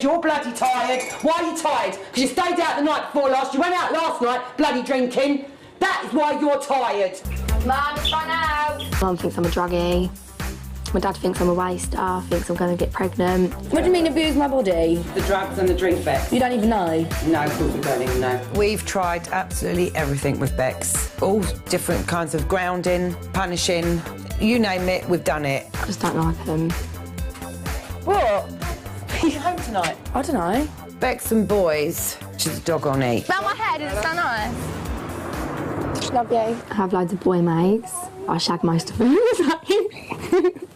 You're bloody tired. Why are you tired? Because you stayed out the night before last. You went out last night bloody drinking. That is why you're tired. Mum, it's run out. Mum thinks I'm a druggie. My dad thinks I'm a waster, thinks I'm going to get pregnant. What do you mean abuse my body? The drugs and the drink, Bex. You don't even know? No, of course we don't even know. We've tried absolutely everything with Bex. All different kinds of grounding, punishing, you name it, we've done it. I just don't like him. What? Are you home tonight? I don't know. Bex and boys, she's a dog on eat. Round my head, is it so nice? Love you. I have loads of boy mates. I shag most of them.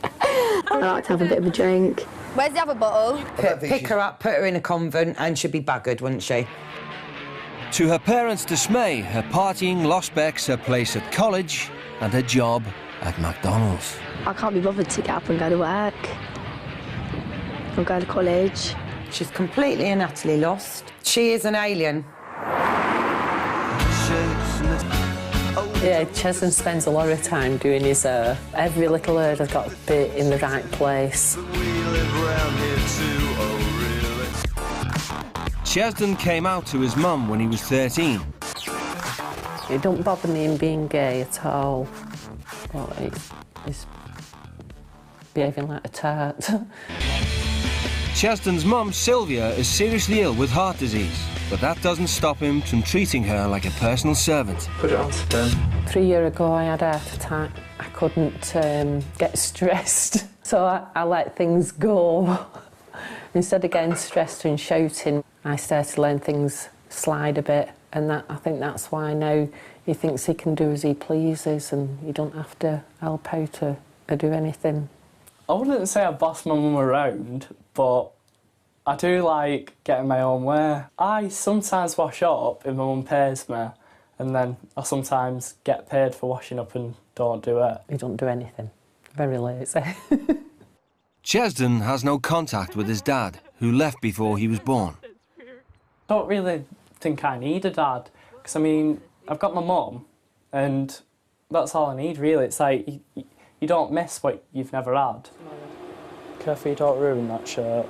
I like to have a bit of a drink. Where's the other bottle? Pick her up, put her in a convent, and she'd be buggered, wouldn't she? To her parents' dismay, her partying lost Bex her place at college and her job at McDonald's. I can't be bothered to get up and go to work. Or go to college. She's completely and utterly lost. She is an alien. Yeah, Chesden spends a lot of time doing his every little word has got to be in the right place. Chesden came out to his mum when he was 13. It don't bother me in being gay at all, but he's behaving like a tart. Chesden's mum, Sylvia, is seriously ill with heart disease, but that doesn't stop him from treating her like a personal servant. Put it on to them. 3 years ago, I had a heart attack. I couldn't get stressed, so I let things go. Instead of getting stressed and shouting, I started letting things slide a bit, and I think that's why now he thinks he can do as he pleases and you don't have to help out or do anything. I wouldn't say I boss my mum around, but I do like getting my own way. I sometimes wash up if my mum pays me, and then I sometimes get paid for washing up and don't do it. He don't do anything. Very lazy. Chesden has no contact with his dad, who left before he was born. I don't really think I need a dad, because, I mean, I've got my mum, and that's all I need, really. It's like, you don't miss what you've never had. Careful you don't ruin that shirt.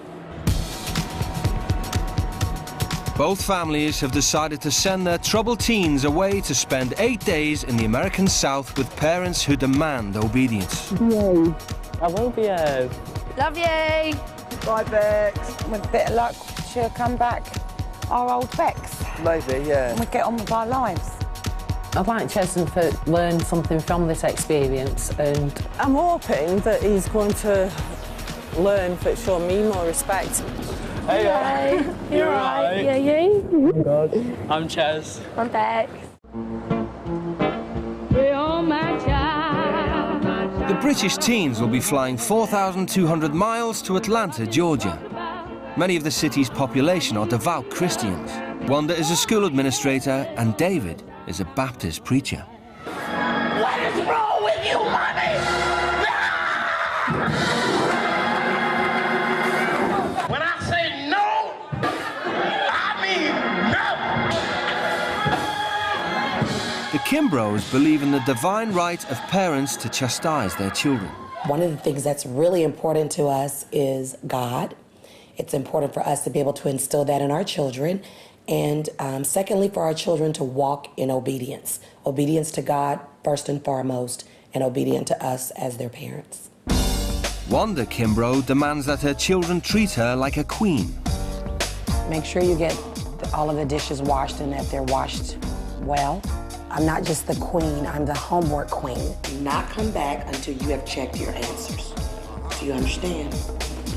Both families have decided to send their troubled teens away to spend 8 days in the American South with parents who demand obedience. Yay. I will be Love you. Bye, Bex. With a bit of luck, she'll come back our old Bex. Maybe, yeah. And we'll get on with our lives. I'd like Chesden to learn something from this experience, and I'm hoping that he's going to learn to show me more respect. Hey, You're right. Yeah, you? Oh God. I'm Ches. I'm Bex. The British teens will be flying 4,200 miles to Atlanta, Georgia. Many of the city's population are devout Christians. Wanda is a school administrator and David is a Baptist preacher. What is wrong with you, mommy? When I say no, I mean no. The Kimbroughs believe in the divine right of parents to chastise their children. One of the things that's really important to us is God. It's important for us to be able to instill that in our children. And secondly, for our children to walk in obedience. Obedience to God, first and foremost, and obedient to us as their parents. Wanda Kimbrough demands that her children treat her like a queen. Make sure you get all of the dishes washed and that they're washed well. I'm not just the queen, I'm the homework queen. Do not come back until you have checked your answers. Do you understand?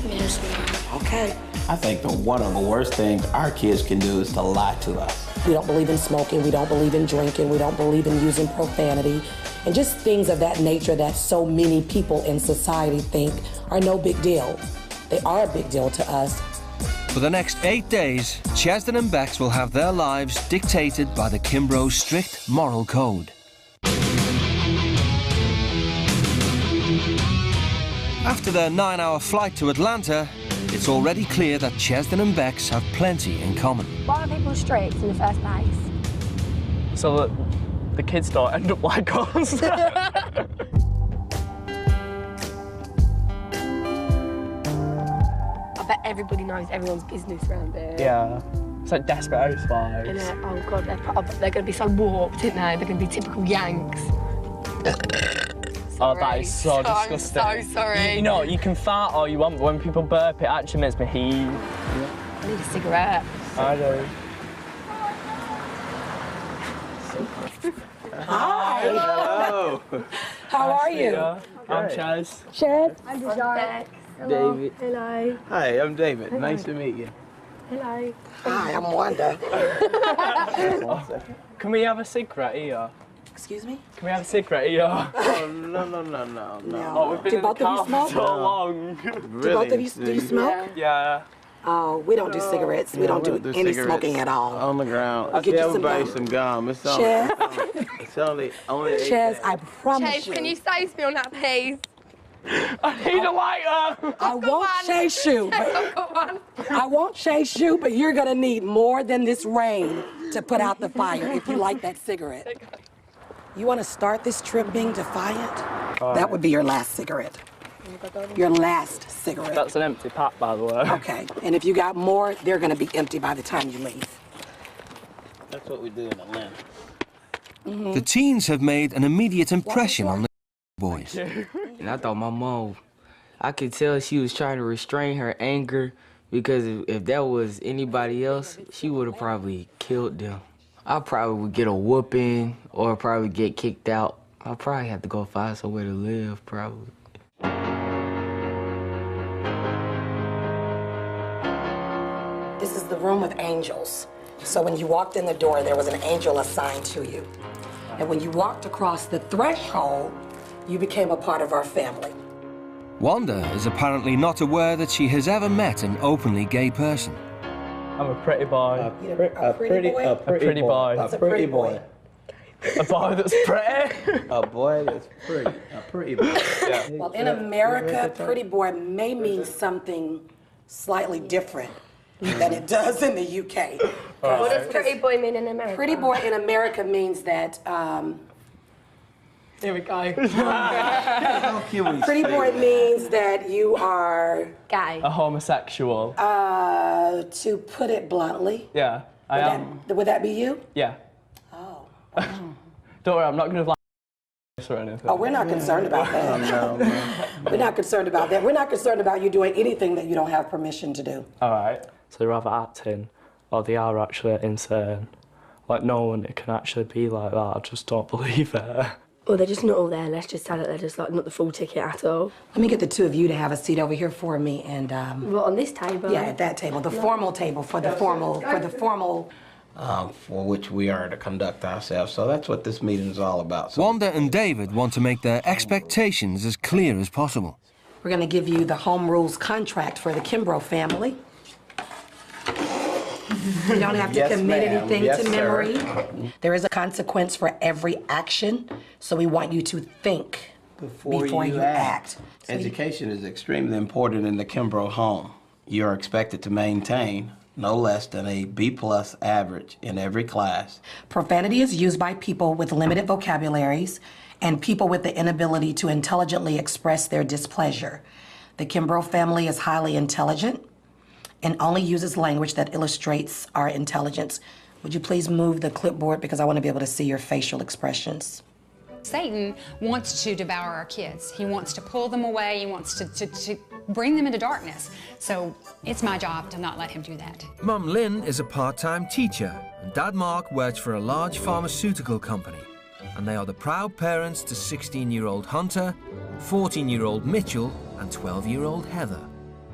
Yes, ma'am. Okay. I think one of the worst things our kids can do is to lie to us. We don't believe in smoking, we don't believe in drinking, we don't believe in using profanity, and just things of that nature that so many people in society think are no big deal. They are a big deal to us. For the next 8 days, Chesden and Bex will have their lives dictated by the Kimbrough strict moral code. After their 9-hour flight to Atlanta, it's already clear that Chesden and Bex have plenty in common. Why are people strict in the first place? So that the kids don't end up like us. I bet everybody knows everyone's business around there. Yeah. It's like Desperate Housewives. And oh God, they're going to be so warped, aren't they? They're going to be typical Yanks. Oh, that is so disgusting. I'm so sorry. You know, you can fart all you want, but when people burp, it actually makes me heave. I need a cigarette. I do. Hi. Hello. How are you? I'm Chaz. Chaz. I'm Beck. David. Hello. Hi, I'm David. Nice to meet you. Hello. Hi, I'm Wanda. Can we have a cigarette here? Excuse me? Can we have a cigarette here? Oh, no. Oh, we've been Do in the both of you car for smoke? so long. Really? Do both of you, do you smoke? Yeah. Oh, we don't do cigarettes. We don't do any cigarettes smoking at all. On the ground. I'll get you some everybody gum. some gum. It's only, Chaz, it's only Chaz, I promise Chase, you. can you save me on that, please? I need a lighter. I won't chase you, but I've got one. I won't chase you, but you're gonna need more than this rain to put out the fire if you like that cigarette. You wanna start this trip being defiant? That would be your last cigarette. Your last cigarette. That's an empty pack, by the way. Okay, and if you got more, they're gonna be empty by the time you leave. That's what we do in Atlanta. The teens have made an immediate impression on the boys. And I thought my mom, I could tell she was trying to restrain her anger because if that was anybody else, she would have probably killed them. I probably would get a whooping or probably get kicked out. I'd probably have to go find somewhere to live, probably. This is the room of angels. So when you walked in the door, there was an angel assigned to you. And when you walked across the threshold, you became a part of our family. Wanda is apparently not aware that she has ever met an openly gay person. I'm a pretty boy. A pretty boy? A pretty boy. What's a pretty boy? A boy that's pretty. A boy that's pretty. A pretty boy. Yeah. Well, in America, pretty boy may mean something slightly different than it does in the UK. What does pretty boy mean in America? Pretty boy in America means that, Here we go. How can we pretty say boy that? means that you are, Gay. A homosexual. to put it bluntly. Yeah, I am. Would that be you? Yeah. Oh. Don't worry, I'm not going to or anything. Oh, we're not concerned about that. No. We're not concerned about that. We're not concerned about you doing anything that you don't have permission to do. All right. So they're either acting or they are actually insane. Like, no one can actually be like that. I just don't believe it. Well, they're just not all there. Let's just tell it they're just like not the full ticket at all. Let me get the two of you to have a seat over here for me and Well, on this table? yeah, at that table, the formal table for the formal For which we are to conduct ourselves. So that's what this meeting is all about. So Wanda and David want to make their expectations as clear as possible. We're going to give you the home rules contract for the Kimbrough family. You don't have to Yes, commit ma'am. anything Yes, to sir. memory. There is a consequence for every action, so we want you to think before you act. So education is extremely important in the Kimbrough home. You're expected to maintain no less than a B+ average in every class. Profanity is used by people with limited vocabularies and people with the inability to intelligently express their displeasure. The Kimbrough family is highly intelligent and only uses language that illustrates our intelligence. Would you please move the clipboard because I want to be able to see your facial expressions. Satan wants to devour our kids. He wants to pull them away. He wants to bring them into darkness. So it's my job to not let him do that. Mum Lynn is a part-time teacher and Dad Mark works for a large pharmaceutical company. And they are the proud parents to 16-year-old Hunter, 14-year-old Mitchell and 12-year-old Heather.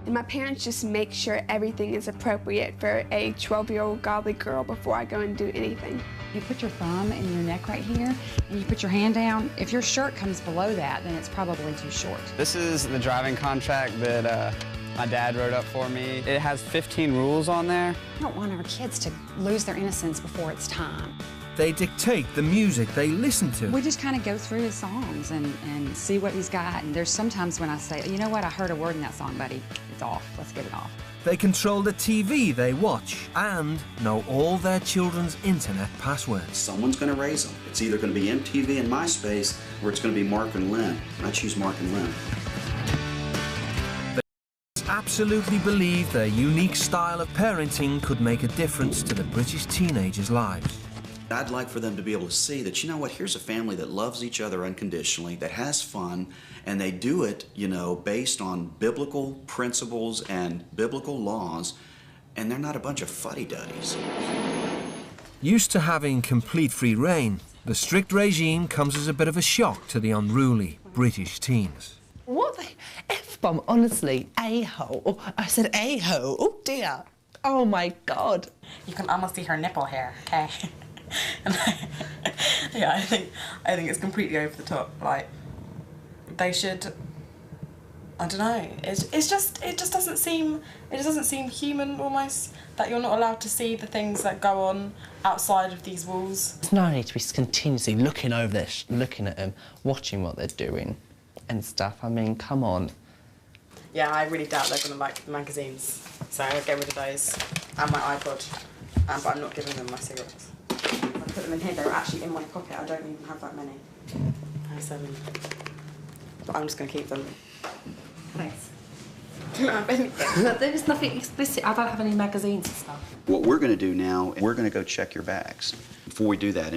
And my parents just make sure everything is appropriate for a 12-year-old godly girl before I go and do anything. You put your thumb in your neck right here, and you put your hand down. If your shirt comes below that, then it's probably too short. This is the driving contract that my dad wrote up for me. It has 15 rules on there. We don't want our kids to lose their innocence before it's time. They dictate the music they listen to. We just kind of go through his songs and see what he's got. And there's sometimes when I say, you know what, I heard a word in that song, buddy. It's off. Let's get it off. They control the TV they watch and know all their children's internet passwords. Someone's going to raise them. It's either going to be MTV and MySpace, or it's going to be Mark and Lynn. And I choose Mark and Lynn. They absolutely believed their unique style of parenting could make a difference to the British teenagers' lives. I'd like for them to be able to see that, you know what, here's a family that loves each other unconditionally, that has fun, and they do it, you know, based on biblical principles and biblical laws, and they're not a bunch of fuddy-duddies. Used to having complete free reign, the strict regime comes as a bit of a shock to the unruly British teens. What the F-bomb, honestly, a-hole. Oh, I said a-hole, oh dear. Oh my God. You can almost see her nipple hair, okay? Yeah, I think it's completely over the top. Like, they should, I don't know. It just doesn't seem human almost, that you're not allowed to see the things that go on outside of these walls. There's no need to be continuously looking over this, looking at them, watching what they're doing and stuff. I mean, come on. Yeah, I really doubt they're going to like the magazines, so I'll get rid of those and my iPod, but I'm not giving them my cigarettes. I put them in here, they're actually in my pocket. I don't even have that many. I have 7. But I'm just going to keep them. Thanks. Do you have anything? No, there is nothing explicit. I don't have any magazines and stuff. What we're going to do now, we're going to go check your bags. Before we do that,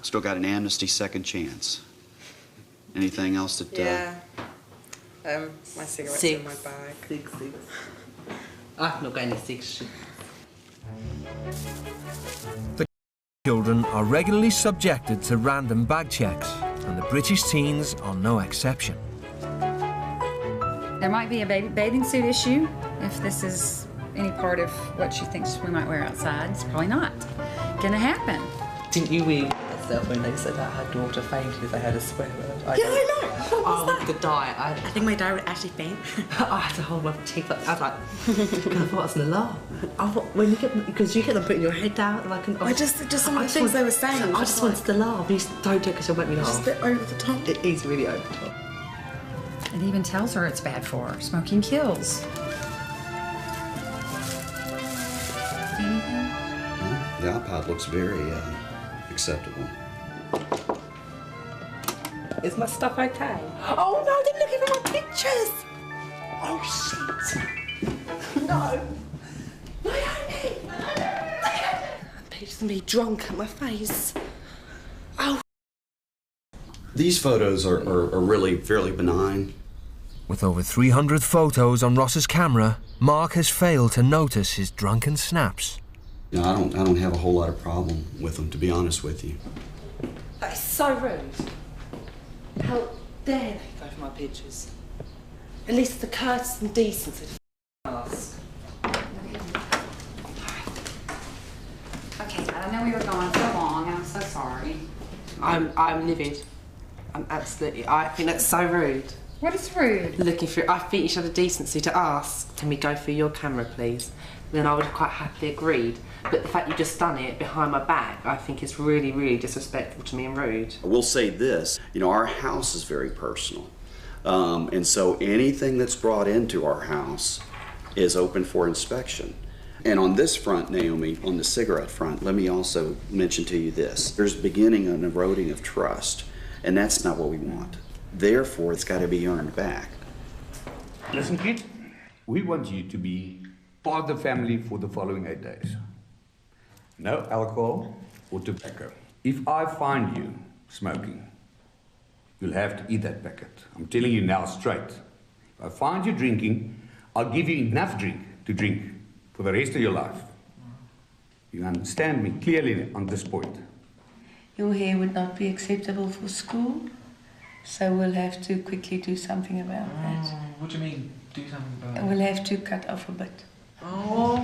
still got an amnesty second chance? Anything else that... Yeah. My cigarettes in my bag. 6. I've not got any 6. The children are regularly subjected to random bag checks, and the British teens are no exception. There might be a bathing suit issue if this is any part of what she thinks we might wear outside. It's probably not gonna happen. Didn't you read yourself when they said that her daughter fainted if they had a swear word? Yeah, I know. What was that? The die. I think my dad would actually faint. I had to hold my teeth up. I was like, I thought it was an alarm. When you get, because you get them putting your head down, and I can. Just some of the things they were saying. I just wanted to laugh. You don't do it because you'll make me laugh. Just a bit over the top. It is really over the top. It even tells her it's bad for her. Smoking kills. The iPod looks very acceptable. Is my stuff okay? Oh no, they're looking at my pictures! Oh shit! No! Naomi! Pictures of me drunk at my face. Oh. These photos are really fairly benign. With over 300 photos on Ross's camera, Mark has failed to notice his drunken snaps. You know, I don't have a whole lot of problem with them, to be honest with you. That is so rude. How dare they go for my pictures? At least the courtesy and decency to ask. Okay, I know we were gone so long, and I'm so sorry. I'm livid. I think that's so rude. What is rude? Looking through, I think you should have the decency to ask, can we go through your camera, please? Then I would have quite happily agreed. But the fact you've just done it behind my back, I think is really, really disrespectful to me and rude. I will say this, you know, our house is very personal. And so anything that's brought into our house is open for inspection. And on this front, Naomi, on the cigarette front, let me also mention to you this. There's beginning an eroding of trust, and that's not what we want. Therefore, it's got to be earned back. Listen, kid, we want you to be part of the family for the following 8 days. No alcohol or tobacco. If I find you smoking, you'll have to eat that packet. I'm telling you now straight. If I find you drinking, I'll give you enough drink to drink for the rest of your life. You understand me clearly on this point. Your hair would not be acceptable for school, so we'll have to quickly do something about that. What do you mean, do something about it? We'll have to cut off a bit. Oh.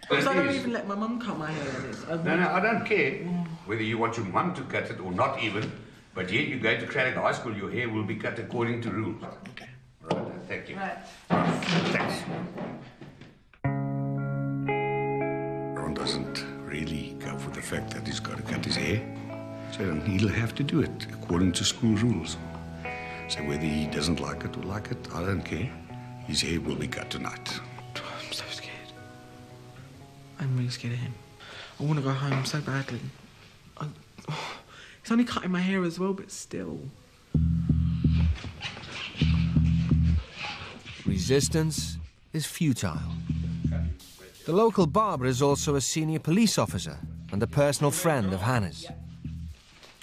Because I don't even let my mum cut my hair. No, I don't care whether you want your mum to cut it or not even, but yet you go to Craddock High School, your hair will be cut according to rules. Okay. Right, thank you. Right. Thanks. Ron doesn't really go for the fact that he's got to cut his hair, so he'll have to do it according to school rules. So whether he doesn't like it or like it, I don't care. His hair will be cut tonight. I'm so scared. I'm really scared of him. I want to go home so badly. He's only cutting my hair as well, but still. resistance is futile. The local barber is also a senior police officer and a personal friend of Hannah's.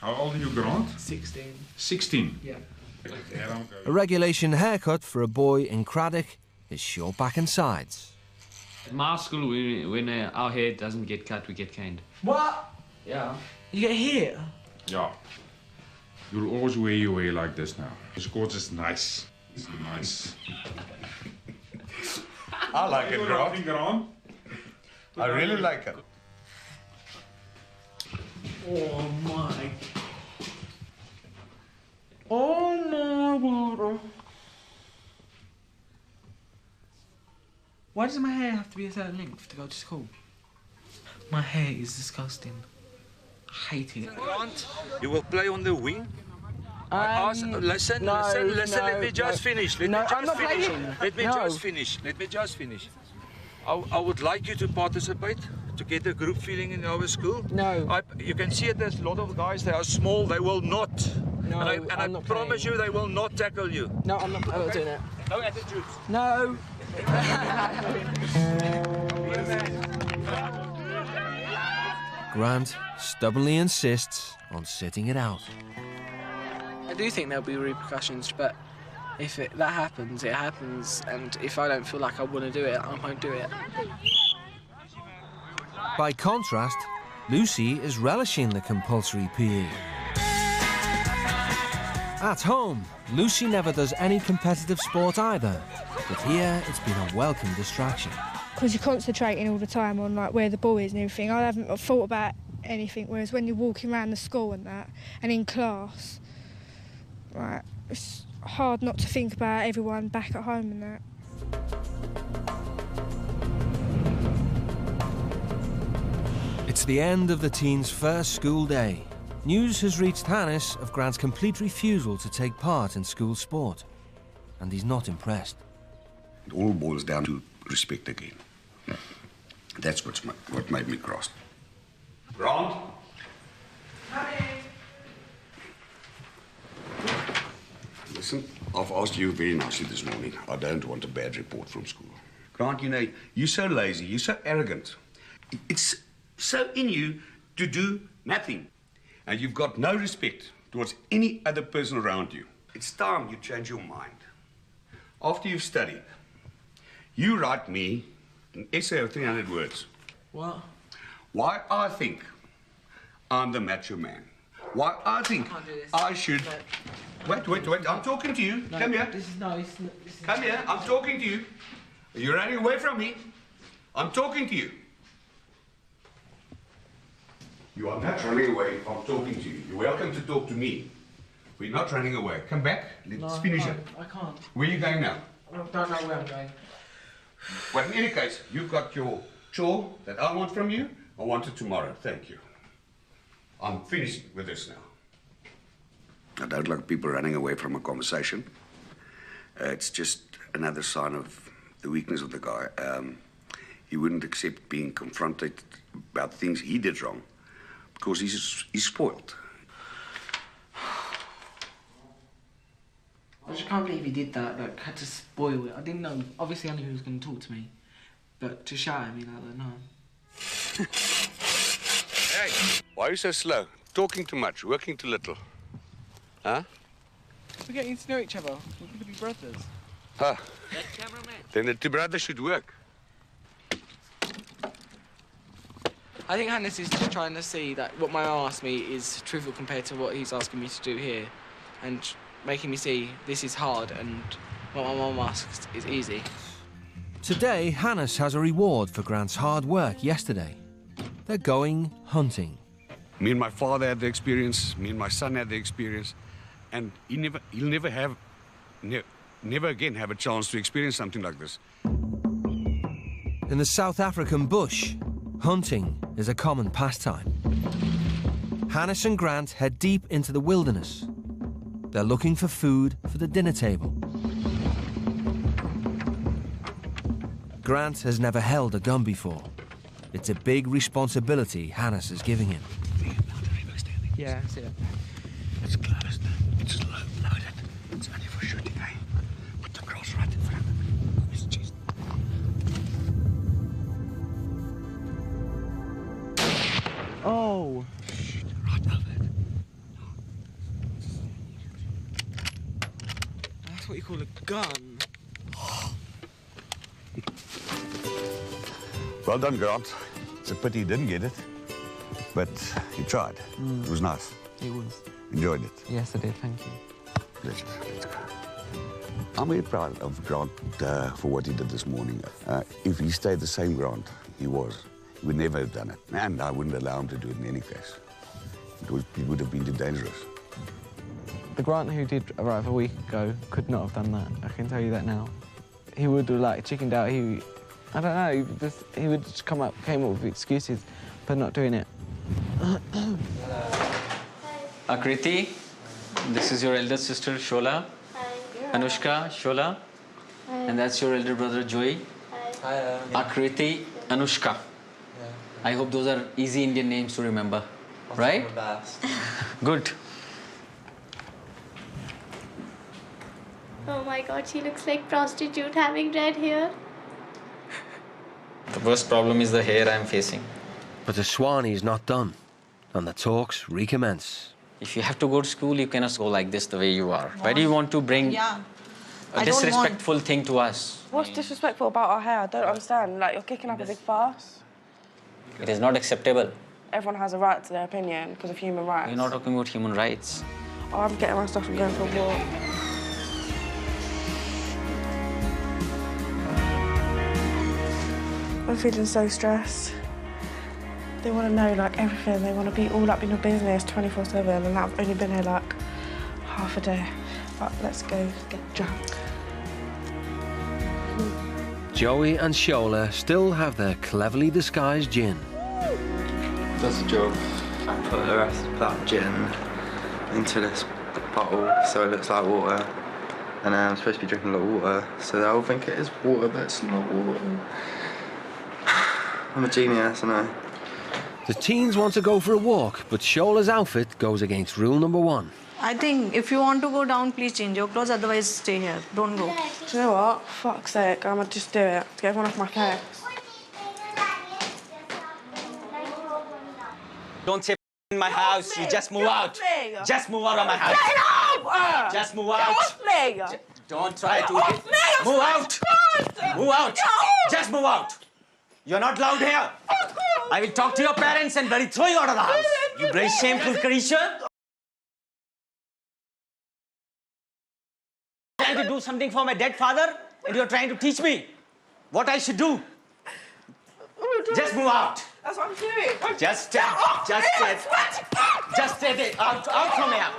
How old are you, Grant? 16. 16? Yeah. A regulation haircut for a boy in Craddock is sure back and sides. At my school, when our hair doesn't get cut, we get caned. What? Yeah. You get hit? Yeah. You'll always wear your hair like this now. Because it's nice. It's nice. I like it, Grant. I really like it. Oh my. Oh my God. Why does my hair have to be a certain length to go to school? My hair is disgusting. I hate it. Grant, you will play on the wing? Listen, let me just finish. Let me just finish. I would like you to participate, to get a group feeling in our school. No. You can see it, there's a lot of guys, they are small, they will not. No, and I promise you, they will not tackle you. No, I'm not doing it. No attitudes. No. Grant stubbornly insists on sitting it out. I do think there'll be repercussions, but if that happens, it happens, and if I don't feel like I want to do it, I won't do it. By contrast, Lucy is relishing the compulsory PE. At home, Lucy never does any competitive sport either, but here it's been a welcome distraction. Because you're concentrating all the time on like where the ball is and everything. I haven't thought about anything, whereas when you're walking around the school and that, and in class, right, it's hard not to think about everyone back at home and that. It's the end of the teens' first school day. News has reached Hannes of Grant's complete refusal to take part in school sport, and he's not impressed. It all boils down to respect again. That's what made me cross. Grant? Listen, I've asked you very nicely this morning. I don't want a bad report from school. Grant, you know, you're so lazy, you're so arrogant. It's so in you to do nothing. And you've got no respect towards any other person around you. It's time you change your mind. After you've studied, you write me an essay of 300 words. What? Why I think I'm the macho man. Why I think I should... Wait, I'm talking to you. No, Come here. Come here, I'm talking to you. You're running away from me. I'm talking to you. You are not running away. I'm talking to you. You're welcome to talk to me. We're not running away. Come back. Let's finish it. I can't. Where are you going now? I don't know where I'm going. Well, in any case, you've got your chore that I want from you. I want it tomorrow. Thank you. I'm finished with this now. I don't like people running away from a conversation. It's just another sign of the weakness of the guy. He wouldn't accept being confronted about things he did wrong because he's spoiled. I just can't believe he did that, like, had to spoil it. I didn't know. Obviously, I knew he was going to talk to me. But to shout at me like that, no. Hey, why are you so slow? Talking too much, working too little. Huh? We're getting to know each other. We're going to be brothers. Huh. Then the two brothers should work. I think Hannes is just trying to see that what my mum asked me is truthful compared to what he's asking me to do here. And making me see this is hard and what my mum asks is easy. Today, Hannes has a reward for Grant's hard work yesterday. They're going hunting. Me and my father had the experience, me and my son had the experience, and he'll never again have a chance to experience something like this. In the South African bush, hunting is a common pastime. Hannes and Grant head deep into the wilderness. They're looking for food for the dinner table. Grant has never held a gun before. It's a big responsibility Hannes is giving him. Yeah, I see it. It's closed. It's loaded. It's only for shooting, eh? Put the cross right in front of it. No! Right over it. That's what you call a gun. Well done, Grant. It's a pity you didn't get it. But you tried. It was nice. It was. Enjoyed it. Yes, I did, thank you. Let's go. I'm very proud of Grant for what he did this morning. If he stayed the same Grant he was, he would never have done it. And I wouldn't allow him to do it in any case. It would have been too dangerous. The Grant who did arrive a week ago could not have done that. I can tell you that now. He would have like chickened out. I don't know. He would just came up with excuses for not doing it. Akriti, this is your elder sister Shola. Anushka, Shola. And that's your elder brother Joey. Hi. Akriti, Anushka. I hope those are easy Indian names to remember. Right? Good. Oh my god, she looks like prostitute having red hair. The worst problem is the hair I'm facing. But the Swanee is not done, and the talks recommence. If you have to go to school, you cannot go like this the way you are. Why do you want to bring a disrespectful thing to us? What's disrespectful about our hair? I don't understand. Like, you're kicking up a big fuss. It is not acceptable. Everyone has a right to their opinion because of human rights. We're not talking about human rights. Oh, I'm getting my stuff and going for a walk. I'm feeling so stressed. They want to know, like, everything. They want to be all up in your business 24/7, and I've only been here, like, half a day. But let's go get drunk. Joey and Shola still have their cleverly disguised gin. Does the job. I put the rest of that gin into this bottle so it looks like water. And I'm supposed to be drinking a lot of water, so they'll think it is water, but it's not water. I'm a genius, I know. The teens want to go for a walk, but Shola's outfit goes against rule number 1. I think if you want to go down, please change your clothes, otherwise stay here. Don't go. Do you know what? Fuck's sake, I'ma just do it. To get everyone off my face. Don't say in my house, you just move out. Just move out of my house. Get off! Just move out. Get off me! Don't try to Move out. Move out. Just move out. You're not allowed here. I will talk to your parents and bloody throw you out of the house. You bloody shameful creature. Trying to do something for my dead father, and you're trying to teach me what I should do. Just move out. That's what I'm doing. Just stay there. Out from here.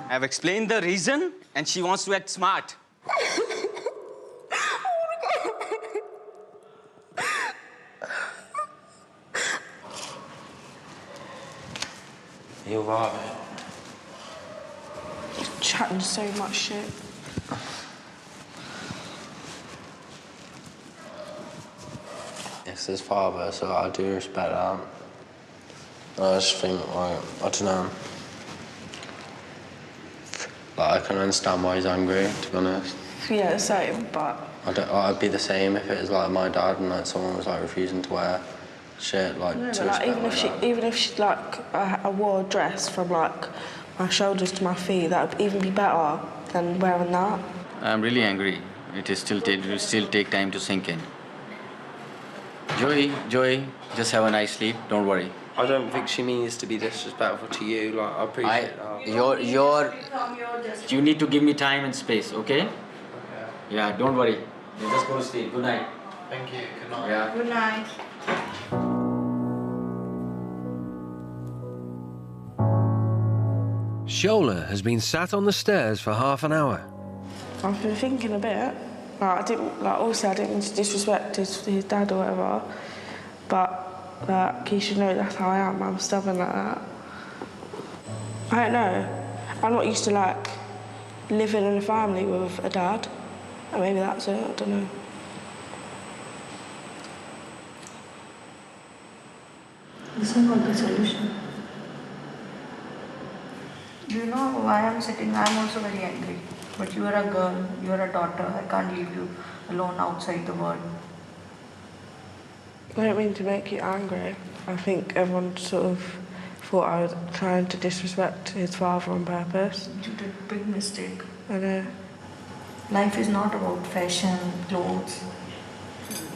I've explained the reason, and she wants to act smart. You're right. You're chatting so much shit. It's his father, so I do respect that. I just think, like, I don't know. Like, I can understand why he's angry, to be honest. Yeah, the same, but... I'd be the same if it was, like, my dad and, like, someone was, like, refusing to wear shit, like, No, to but, like, respect even if she, like, I wore a dress from, like, my shoulders to my feet, that would even be better than wearing that. I'm really angry. It will still take time to sink in. Joey, just have a nice sleep. Don't worry. I don't think she means to be disrespectful to you. Like, I appreciate that. You need to give me time and space, okay? Yeah, don't worry. You just go to sleep. Good night. Thank you. Good night. Yeah. Good night. Shola has been sat on the stairs for half an hour. I've been thinking a bit. Like, obviously I didn't mean to disrespect his dad or whatever, but, like, he should know that's how I am. I'm stubborn like that. I don't know. I'm not used to, like, living in a family with a dad. And maybe that's it, I don't know. This is not the solution. You know why I'm sitting? I'm also very angry. But you are a girl, you are a daughter. I can't leave you alone outside the world. I don't mean to make you angry. I think everyone sort of thought I was trying to disrespect his father on purpose. You did a big mistake. I know. Life is not about fashion, clothes.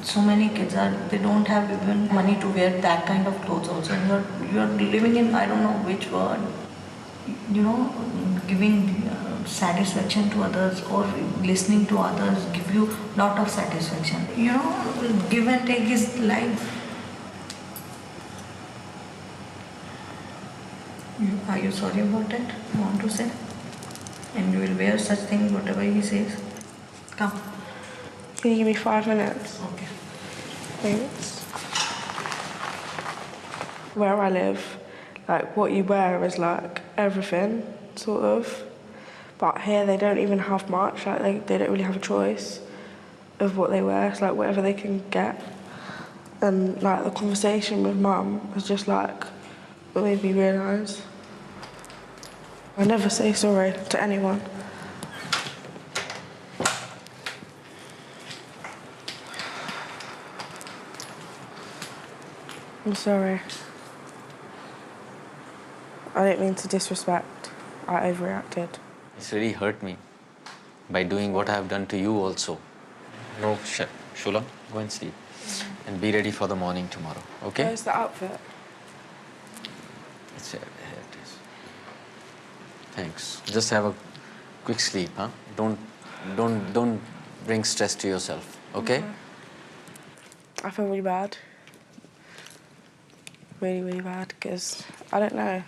So many kids they don't have even money to wear that kind of clothes also. And you're living in, I don't know which word, you know, giving satisfaction to others or listening to others give you lot of satisfaction. You know, give and take is life. Are you sorry about it? You want to say? And you will wear such things, whatever he says. Come. Can you give me 5 minutes? Okay. Thanks. Where I live, like what you wear is like everything, sort of. But here they don't even have much, like they don't really have a choice of what they wear. It's like whatever they can get. And like the conversation with Mum was just like, it made me realise. I never say sorry to anyone. I'm sorry. I didn't mean to disrespect. I overreacted. It's really hurt me by doing what I have done to you also. No, Shola, go and sleep. And be ready for the morning tomorrow, okay? Where's the outfit? It's here it is. Thanks. Just have a quick sleep, huh? Don't bring stress to yourself, okay? I feel really bad. Really, really bad, because I don't know.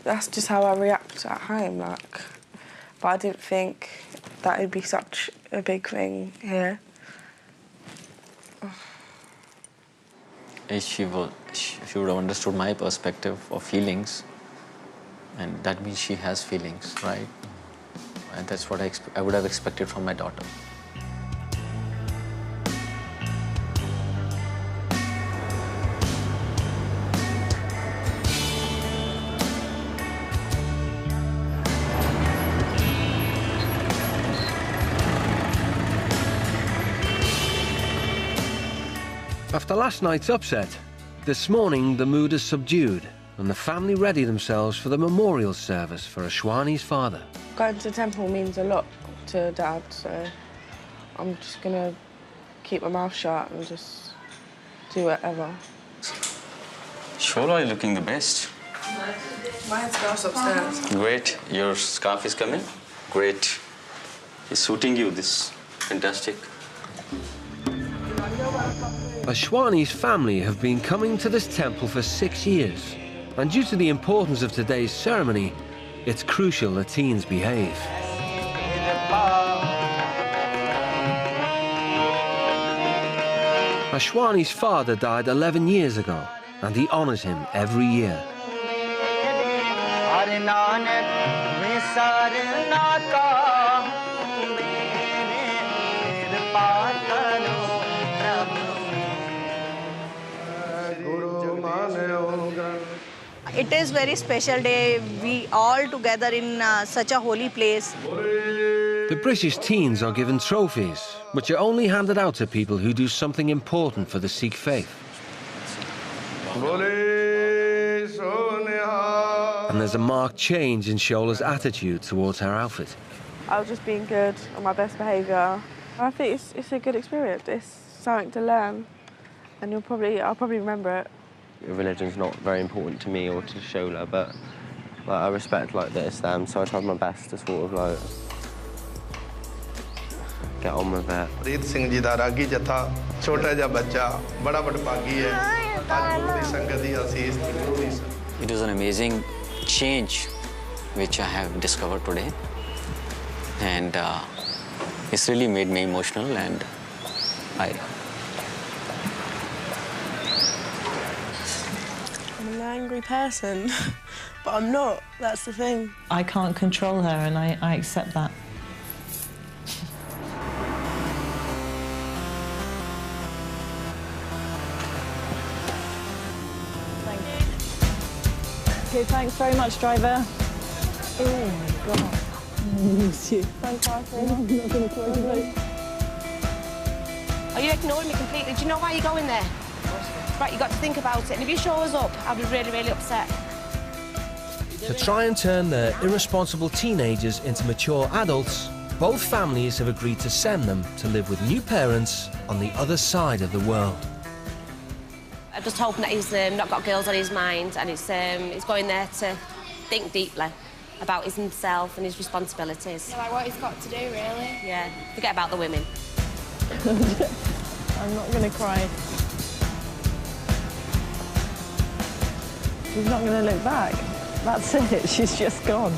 That's just how I react at home, like. But I didn't think that it'd be such a big thing here. If she would have understood my perspective of feelings, and that means she has feelings, right? And that's what I would have expected from my daughter. After last night's upset, this morning the mood is subdued and the family ready themselves for the memorial service for Ashwani's father. Going to the temple means a lot to Dad, so I'm just gonna keep my mouth shut and just do whatever. Shola, you're looking the best. My scarf's upstairs. Great. Your scarf is coming? Great. It's suiting you, this. Fantastic. Ashwani's family have been coming to this temple for 6 years, and due to the importance of today's ceremony, it's crucial the teens behave. Ashwani's father died 11 years ago, and he honours him every year. It is very special day. We all together in such a holy place. The British teens are given trophies, which are only handed out to people who do something important for the Sikh faith. And there's a marked change in Shola's attitude towards her outfit. I was just being good on my best behaviour. I think it's a good experience. It's something to learn, and I'll probably remember it. Religion's not very important to me or to Shola, but I respect the Islam, so I tried my best to sort of get on with it. Preet Singh ji ਦਾ ਰਾਗੀ ਜਥਾ ਛੋਟਾ ਜਿਹਾ ਬੱਚਾ ਬੜਾ ਵਡਭਾਗੀ ਹੈ ਅੱਜ ਗੁਰੂ ਦੀ ਸੰਗਤ ਦੀ ਅਸੀਸ It was an amazing change which I have discovered today, and it's really made me emotional, and I'm an angry person, but I'm not. That's the thing. I can't control her, and I accept that. Thank you. Okay, thanks very much, driver. Oh my God. Miss you. Thanks, Arthur. I'm not going to cry today. Are you ignoring me completely? Do you know why you're going there? Right, you've got to think about it, and if your show's up, I'll be really, really upset. To try and turn their irresponsible teenagers into mature adults, both families have agreed to send them to live with new parents on the other side of the world. I'm just hoping that he's not got girls on his mind, and he's going there to think deeply about himself and his responsibilities. Yeah, like what he's got to do, really. Yeah, forget about the women. I'm not going to cry. She's not going to look back. That's it, she's just gone.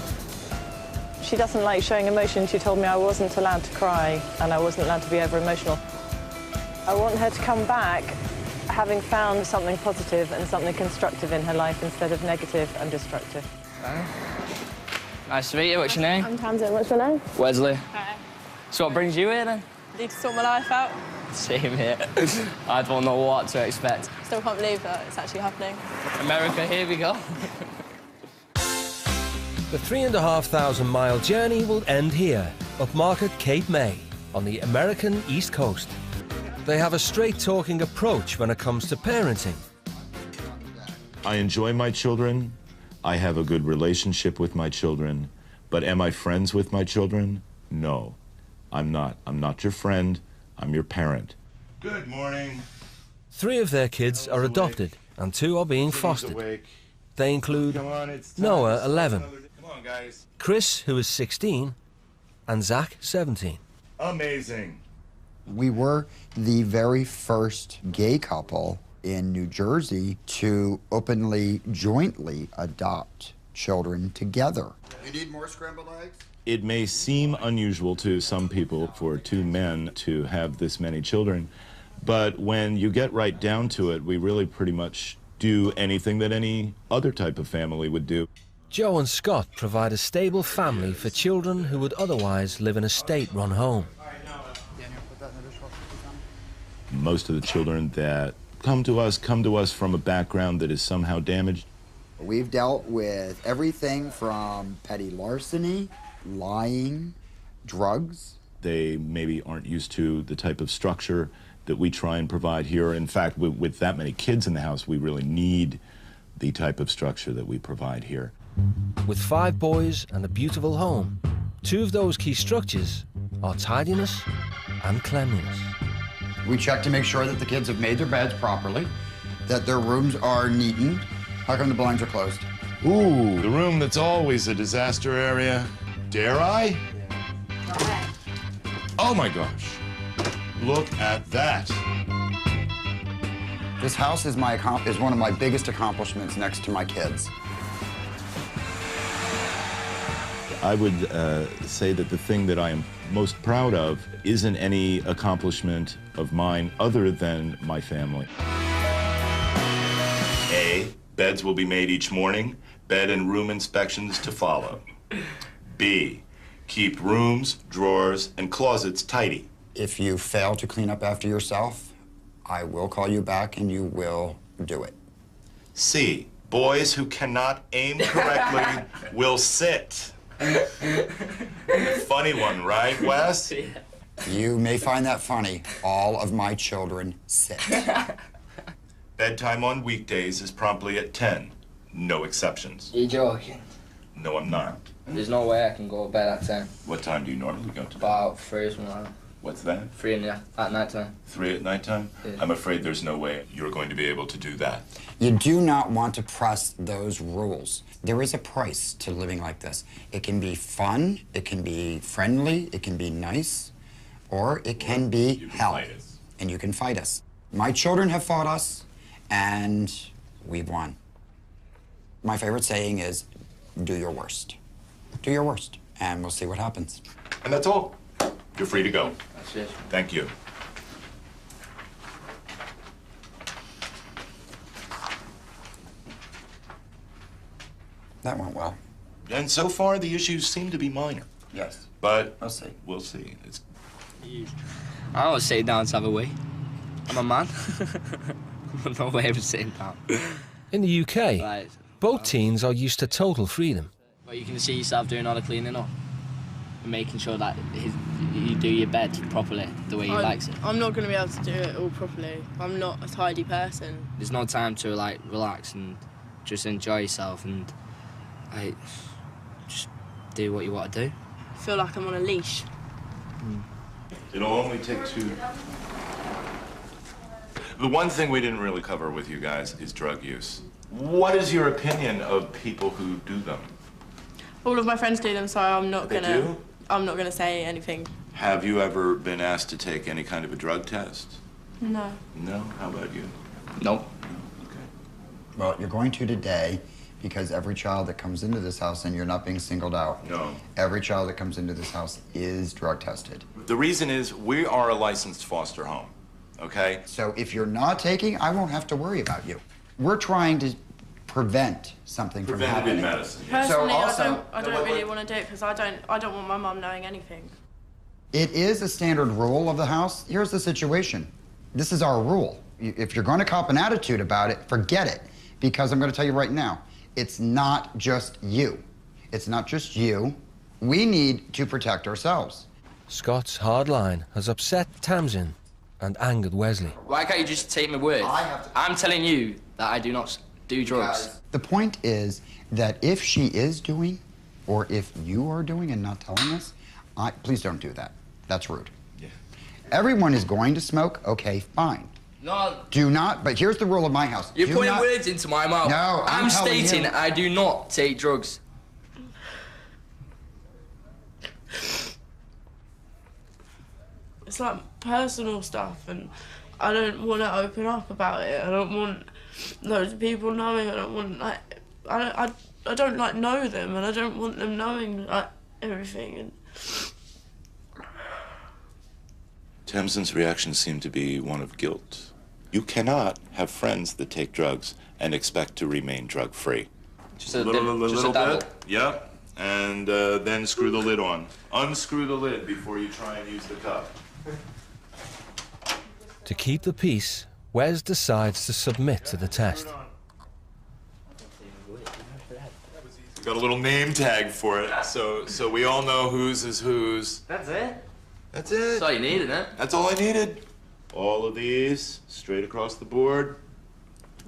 She doesn't like showing emotion. She told me I wasn't allowed to cry and I wasn't allowed to be over-emotional. I want her to come back having found something positive and something constructive in her life instead of negative and destructive. Nice to meet you. What's your name? I'm Tamsin. What's your name? Wesley. Hi. So what brings you here then? I need to sort my life out. Same here. I don't know what to expect. Still can't believe that it's actually happening. America, here we go. The 3,500-mile journey will end here, upmarket Cape May, on the American East Coast. They have a straight-talking approach when it comes to parenting. I enjoy my children. I have a good relationship with my children. But am I friends with my children? No, I'm not. I'm not your friend. I'm your parent. Good morning. 3 of their kids are adopted, and 2 are being fostered. They include Noah, 11, Chris, who is 16, and Zach, 17. Amazing. We were the very first gay couple in New Jersey to openly, jointly adopt children together. You need more scrambled eggs? It may seem unusual to some people for 2 men to have this many children, but when you get right down to it, we really pretty much do anything that any other type of family would do. Joe and Scott provide a stable family for children who would otherwise live in a state-run home. Most of the children that come to us from a background that is somehow damaged. We've dealt with everything from petty larceny, lying, drugs. They maybe aren't used to the type of structure that we try and provide here. In fact, with that many kids in the house, we really need the type of structure that we provide here. With 5 boys and a beautiful home, 2 of those key structures are tidiness and cleanliness. We check to make sure that the kids have made their beds properly, that their rooms are neatened. How come the blinds are closed? Ooh, the room that's always a disaster area. Dare I? Oh my gosh. Look at that. This house is one of my biggest accomplishments next to my kids. I would say that the thing that I am most proud of isn't any accomplishment of mine other than my family. A, beds will be made each morning, bed and room inspections to follow. B, keep rooms, drawers, and closets tidy. If you fail to clean up after yourself, I will call you back and you will do it. C, boys who cannot aim correctly will sit. Funny one, right, Wes? You may find that funny. All of my children sit. Bedtime on weekdays is promptly at 10. No exceptions. You're joking. No, I'm not. There's no way I can go to bed at 10. What time do you normally go to bed? About 3 or something like that. What's that? 3 at night time. 3 at nighttime? Yeah. I'm afraid there's no way you're going to be able to do that. You do not want to press those rules. There is a price to living like this. It can be fun, it can be friendly, it can be nice, or it can be hell. And you can fight us. My children have fought us, and we've won. My favorite saying is, do your worst. Do your worst, and we'll see what happens. And that's all. You're free to go. That's it. Thank you. That went well. And so far, the issues seem to be minor. Yes. But I'll see. We'll see. I don't sit down to have a wee. I'm a man. No way of sitting down. In the UK, Right. both teens are used to total freedom. But you can see yourself doing all the cleaning up. making sure that you do your bed properly, the way he likes it. I'm not going to be able to do it all properly. I'm not a tidy person. There's no time to like relax and just enjoy yourself and like just do what you want to do. I feel like I'm on a leash. It'll only take two. The one thing we didn't really cover with you guys is drug use. What is your opinion of people who do them? All of my friends do them, so I'm not gonna say anything. Have you ever been asked to take any kind of a drug test? No. No? How about you? Nope. Well, you're going to today because every child that comes into this house, and you're not being singled out. No. Every child that comes into this house is drug tested. The reason is we are a licensed foster home, okay? So if you're not taking, I won't have to worry about you. We're trying to prevent something from happening. Medicine. Personally, So also, I don't really want to do it because I don't want my mum knowing anything. it is a standard rule of the house. Here's the situation. This is our rule. If you're going to cop an attitude about it, forget it. Because I'm going to tell you right now, it's not just you. It's not just you. We need to protect ourselves. Scott's hard line has upset Tamsin and angered Wesley. Why can't you just take my word? I'm telling you that I do not do drugs. The point is that if she is doing, or if you are doing and not telling us, please don't do that. That's rude. Yeah. Everyone is going to smoke, okay, fine. No. Do not, but here's the rule of my house. You're putting words into my mouth. No, I'm stating you. I do not take drugs. It's like personal stuff, and I don't want to open up about it. I don't want loads of people knowing. I don't want I don't like know them, and I don't want them knowing like everything. And Tamsin's reaction seemed to be one of guilt. You cannot have friends that take drugs and expect to remain drug-free. Just a little dabble. bit. Yep. And then screw the lid on. Unscrew the lid before you try and use the cup. To keep the peace, Wes decides to submit to the test. Got a little name tag for it, so we all know whose is whose. That's it? That's it. That's all you needed, huh? That's all I needed. All of these, straight across the board,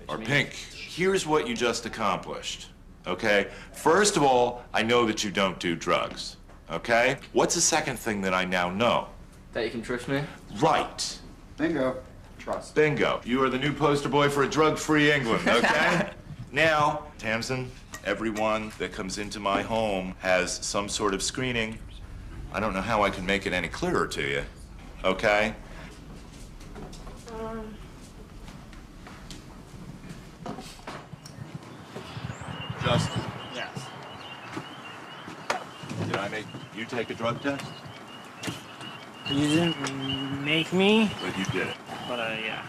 are pink. Here's what you just accomplished, okay? First of all, I know that you don't do drugs, okay? What's the second thing that I now know? That you can trust me? Right. Bingo. Trust. Bingo. You are the new poster boy for a drug-free England, okay? Now, Tamsin, everyone that comes into my home has some sort of screening. I don't know how I can make it any clearer to you, okay? Justin. Yes. Did I make you take a drug test? You didn't make me. But you did it. But yeah.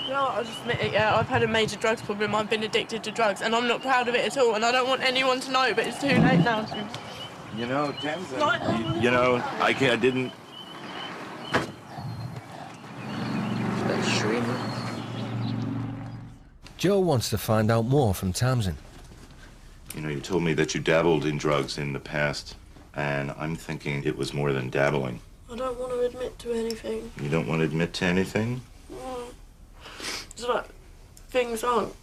no, I'll just admit it. Yeah, I've had a major drugs problem. I've been addicted to drugs, and I'm not proud of it at all. And I don't want anyone to know. But it's too late now. You know, Tamsin. You know, I didn't. Joe wants to find out more from Tamsin. You know, you told me that you dabbled in drugs in the past, and I'm thinking it was more than dabbling. I don't want to admit to anything. You don't want to admit to anything? No. It's like things aren't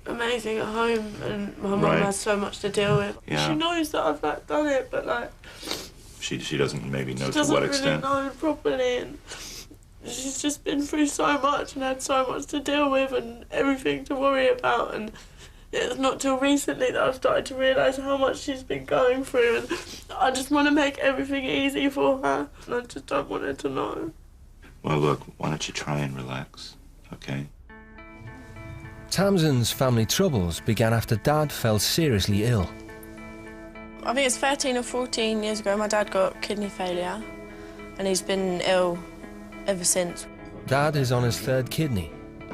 amazing at home, and my mum has so much to deal with. Yeah. She knows that I've like, done it, but like She doesn't maybe know she to doesn't what really extent. know properly, and she's just been through so much and had so much to deal with and everything to worry about, and it's not till recently that I've started to realise how much she's been going through, and I just want to make everything easy for her, and I just don't want her to know. Well, look, why don't you try and relax, okay? Tamsin's family troubles began after Dad fell seriously ill. I think it's 13 or 14 years ago my dad got kidney failure, and he's been ill ever since. Dad is on his third kidney,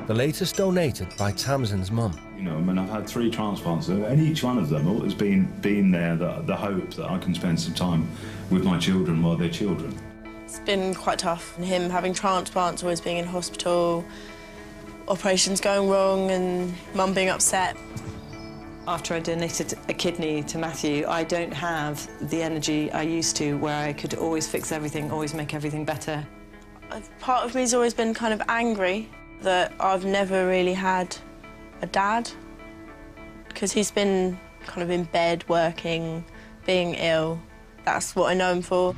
the latest donated by Tamsin's mum. You know, I mean, I've had 3 transplants, and each one of them has been there, the hope that I can spend some time with my children while they're children. It's been quite tough, and him having transplants, always being in hospital, operations going wrong, and Mum being upset. After I donated a kidney to Matthew, I don't have the energy I used to, where I could always fix everything, always make everything better. Part of me's always been kind of angry that I've never really had a dad, because he's been kind of in bed, working, being ill. That's what I know him for.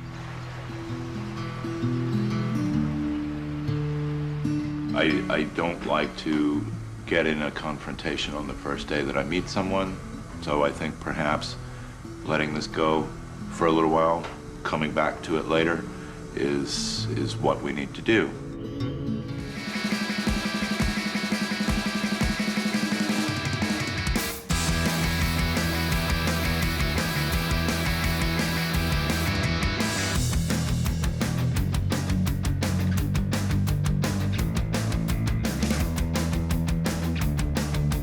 I don't like to get in a confrontation on the first day that I meet someone, so I think perhaps letting this go for a little while, coming back to it later, is what we need to do.